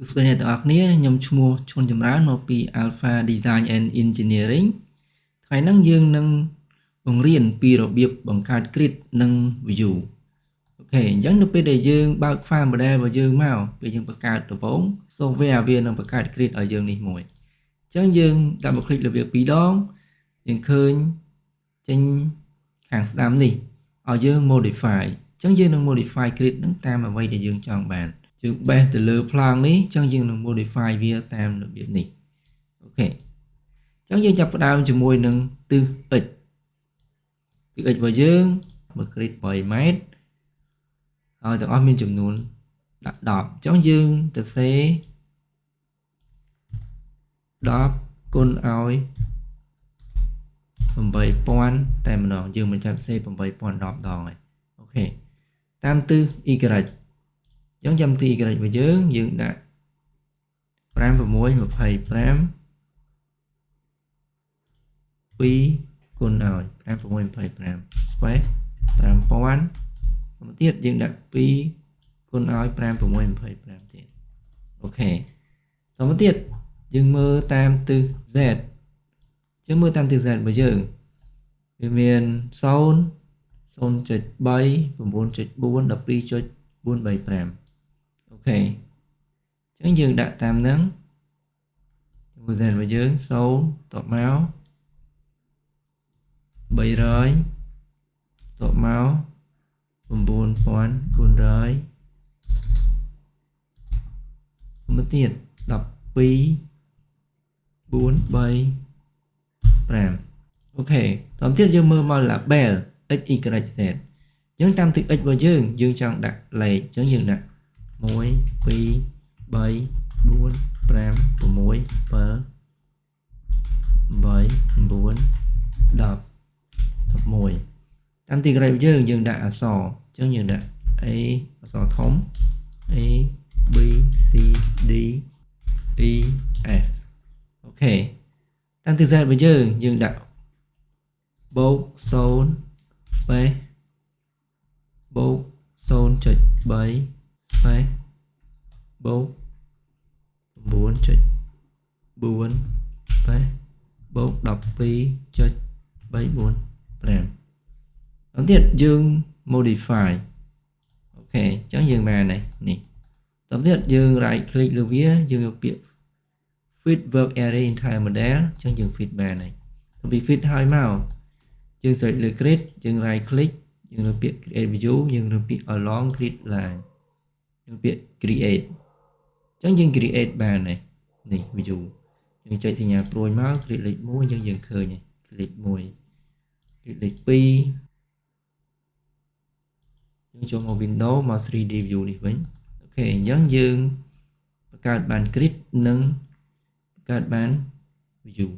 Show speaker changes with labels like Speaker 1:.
Speaker 1: ស្ដីអ្នកទាំងអស់គ្នាខ្ញុំឈ្មោះឈុនចម្រើនមកពី Alpha Design and Engineering ថ្ងៃហ្នឹងយើងនឹងបង្រៀនពីរបៀបបង្កើត grid និង view អូខេអញ្ចឹងនៅពេលដែលយើងបើក file model របស់យើងមកពេលយើងបង្កើតដំបូង software វានឹងបង្កើត grid ឲ្យយើងនេះមួយអញ្ចឹងយើងដាក់មកคลิกលើវា2ដងយើងឃើញចេញខាងស្ដាំនេះឲ្យយើង modify អញ្ចឹងយើងនឹង modify grid ហ្នឹងតាមអ្វីដែលយើងចង់បានយើងបេះទៅលើប្លង់នេះអញ្ចឹងយើងនឹង modify វាតាមរបៀបនេះអូខេអញ្ចឹងយើងចាប់ផ្ដើមជាមួយនឹងទិស x ទិស x របស់យើងមើល grid 3 ម៉ែត្រហើយទាំងអស់មានចំនួនដាក់10អញ្ចឹងយើងទៅសេ10គុណឲ្យ8000តែម្ដងយើងមិនចាំសេ8000 10ដងហើយអូខេតាមទិស y អញ្ចឹងចាំទី y របស់យើងដាក់5 6 25 2គុណឲ្យ5 6 25 space 5000មកទៀតយើងដាក់2គុណឲ្យ5 6 25ទៀតអូខេតមកទៀតយើងមើលតាមទិស z យើងមើលតាមទិស z របស់យើងវាមាន0 0.3 9.4 12.435អូខេអញ្ចឹងយើងដាក់តាមហ្នឹងមើល z របស់យើង0តបមក300តបមក9400មកទៀត12 4 3 5អូខេតទៅទៀតយើងមើលមក label x y z អញ្ចឹងតាមទិស x របស់យើងចង់ដាក់លេខអញ្ចឹងយើងដាក់1 2 3 4 5 6 7 8 9 10 11តាមទីក្រោយយើងដាក់អក្សរអញ្ចឹងយើងដាក់ A អក្សរធំ A B C D E F អូខេតាមទី Z របស់យើងដាក់បូក0 space បូក 0.3 space បូក 9.4 space បូក 12.345អត់ទៀតយើង modify អូខេអញ្ចឹងយើងបាននេះតទៀតយើង right click លើវាយើងយកពាក្យ fit work area entire model អញ្ចឹងយើង fit បានហើយទៅពី fit ហើយមកយើងស្រេចលើ grid យើង right click យើងលើពាក្យ create view យើងលើពាក្យ along grid line យើងពាក្យ create អញ្ចឹងយើង create បានហើយនេះ view យើងចុចសញ្ញាព្រួយមក click លេខ1យើងឃើញហើយលេខ1 click លេខ2យើងចូលមក Windows មក 3D view នេះវិញអូខេអញ្ចឹងយើងបង្កើតបាន grid និងបង្កើតបាន view